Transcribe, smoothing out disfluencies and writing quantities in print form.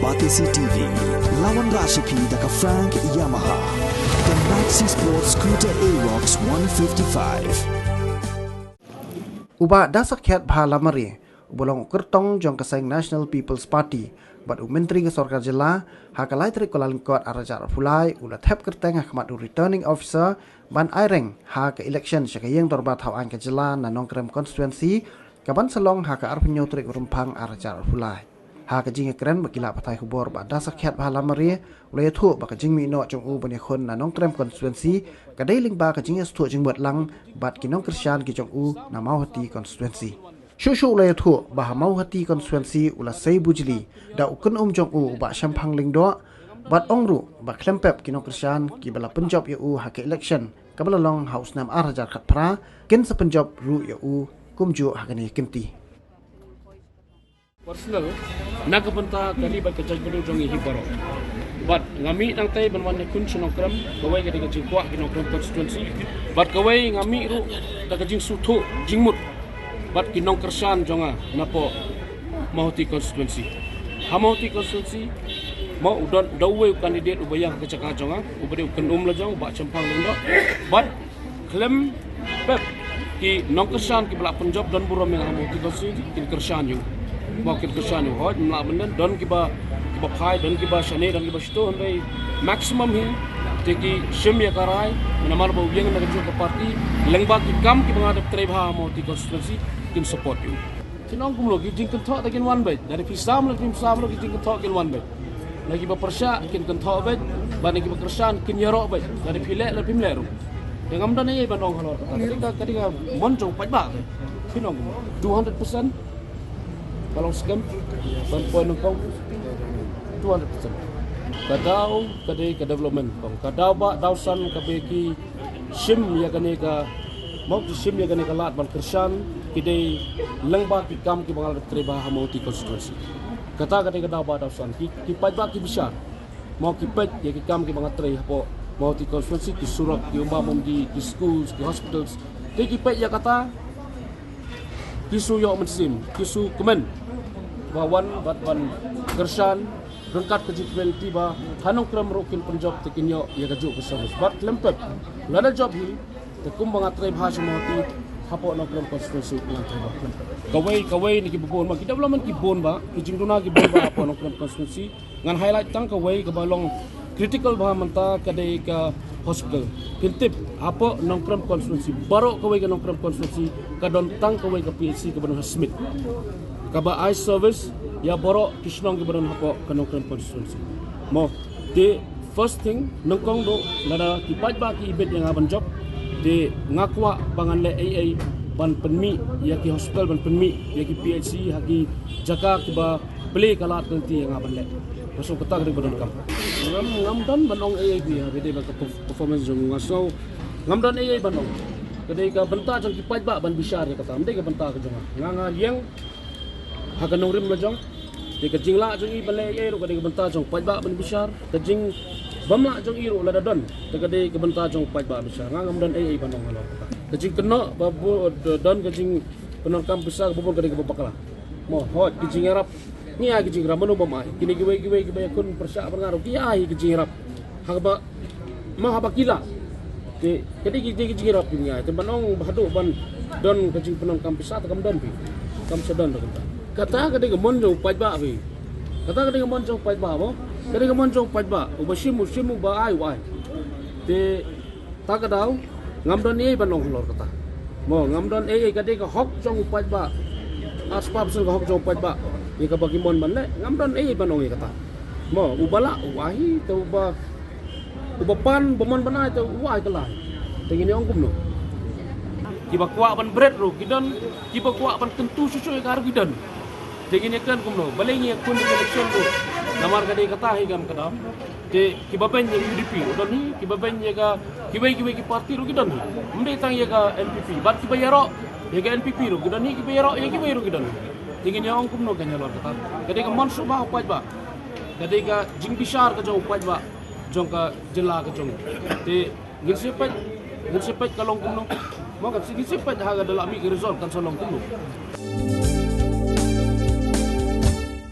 Batisi TV, lawan Rashipi daka Frank Yamaha, dan Maxi Sports Scooter Aerox 155. Uba dasak kiat Bhalamari, ubolong kertong jong kaseng National People's Party, bat Menteri ke Sorkar Jela, hakalai trik kolalingkot arajar fulai, ulat hep kerteng hakmat returning officer, ban aireng ha ke election syakayeng torbat hawan ke Jela na nongkrem constituency, kaban selong ha ke arpenyo trik rumpang arajar fulai. Ha ke jing keren bakila patai hubor ba dasak kiat Bhalamari, ulai thu ba ke jing mi no jong u bani khon na nongkrem constituency, kadai ling ba ke jing stu jing buat lang, bat kinong Krisyan ki jong u na Mauhati constituency. Shushu ulai thu bah Mauhati constituency ula sei bujli da ukun jong u ba shampang lingdo bat ongru ba klempep kinong Krisyan ki bala penjob ya u ha ke election kabala long house nam arajar khat pra kin sa penjob ru ya u kumju ha kani kinti personal nagapenta kali ba kajaj bedu jong hi baro but ngami nang tay ban wan kun chino kram kawai ka diga jingkwa kinong kram constituency but kawai ngami ru da kajing suthu jingmut but kinong Krisyan jonga napo Mauhati constituency Mauhati constituency mau udon dawe kandidat ubayang ke caka jonga ubade ukan la jong ba champang lindo but klem pep ki nong Krisyan ki bala penjob don burom yang Mauhati constituency kin Krisyan yu mau kin Krisyan yu hoj mla benden don ki ba phai don ki ba shane don ki ba sto hondai maximum hi teki shim ya karai namar ba uyang na ke parti lengba ki kam ki banga trebha Mauhati constituency kin support you tinong kumlo ki jing kentok takin one bed dari pisam lagi pisam lagi jing kentok kin one bed lagi ba persya kin kentok bed ban lagi ba Krisyan kin yarok bed dari pilek lebih meleru dengan dan ai ban ong halor kadika moncong pajba tinong 200% kalau scam ban point kong 200% kadau kadai ka development kong kadau ba dausan ka beki shim ya kane ka mau ki shim ya kane ka lat ban Krisyan kidai lengba ki kam ki bangal treba Mauhati constituency kata kadai kadau ba dausan ki pajba ki besar mau ki paj ya ki kam ki bangal tre hapo Mauhati constituency ki surak ki umpamam di schools ki hospitals ki paj ya kata kisu yo mensim kisu kemen bawan batwan Krisyan rengkat ke G20 ba hanong kram rokin penjob tekinyo ya gaju ke service bat lempep lada job hi tekum bangat tre bahasa Mauhati hapo no kram constituency lantai ba kawai ni ki bubon ma ki development ki bon ba ki jingduna ki bon ba hapo no kram constituency ngan highlight tang kawai ka balong critical ba manta kadai ka hospital kintip hapo no kram constituency baro kawai ka no kram constituency kadon tang kawai ka PhD ka banon Smith kaba eye service ya boro kisnong gibaron hapo kanokran constituency mo the first thing nongkong do lada kipaj ba ki ibet yang aban job de ngakwa bangan le AA ban penmi ya ki hospital ban penmi ya ki PHC haki jaka kiba play kalat nanti yang aban le masuk ketak de badan kam ngam dan banong AA bi ha bede ba performance jong ngaso ngam dan AA banong kedai ka benta jong kipaj ba ban bisar ya kata amde ka benta ka jong nganga liang hakan nongrim la jong de ka jingla jong i balai ai ro ka de benta jong pajba ban besar ka jing bamla jong i ro la dadon de ka de ka benta jong pajba besar ngam dan ai banong halo ka jing kena babu don ka jing penon kam besar bubur ka de ka babakala mo hot ki jing arab ni a ki jing ramano bamai kini giwe kun persya pengaruh ki ai ki jing arab haba ma haba kila de kadi ki jing arab ni ai te banong bahadu ban don ka jing penon kam besar kam don pi kam sedon do kata kadai gamon jong pajba we kata kadai gamon jong pajba mo kadai gamon jong pajba ubashimu ba ai wai te takadau ngamdon ei banong lor kata mo ngamdon ei kadai ka hok jong pajba aspap sul ka hok jong pajba ye ka bagi mon banle ngamdon ei banong ei kata mo ubala wahi te ubapan bomon banai te wai kelai tengini ongkum no kiba kuak ban bread ro kidon kiba kuak ban kentu susu ka kidon Jadi kan kumno, balengi kun election tu, namar kadai kata higam kadam, de kibaben yang UDP, udon ni kibaben yang kibai ki parti ru kidon ni, mende tang yang NPP, bat kibai yarok yang NPP ru kidon ni kibai yarok yang kibai ru kidon ni, jadi ni orang kumno kan jalur kata, kadai ka mansu bah upaj ba, kadai ka jing bisar ka jong upaj ba, jong ka jela ka jong, de ngin sepet kalong kumno, mau kan ngin sepet haga dalam mi result kan solong kumno.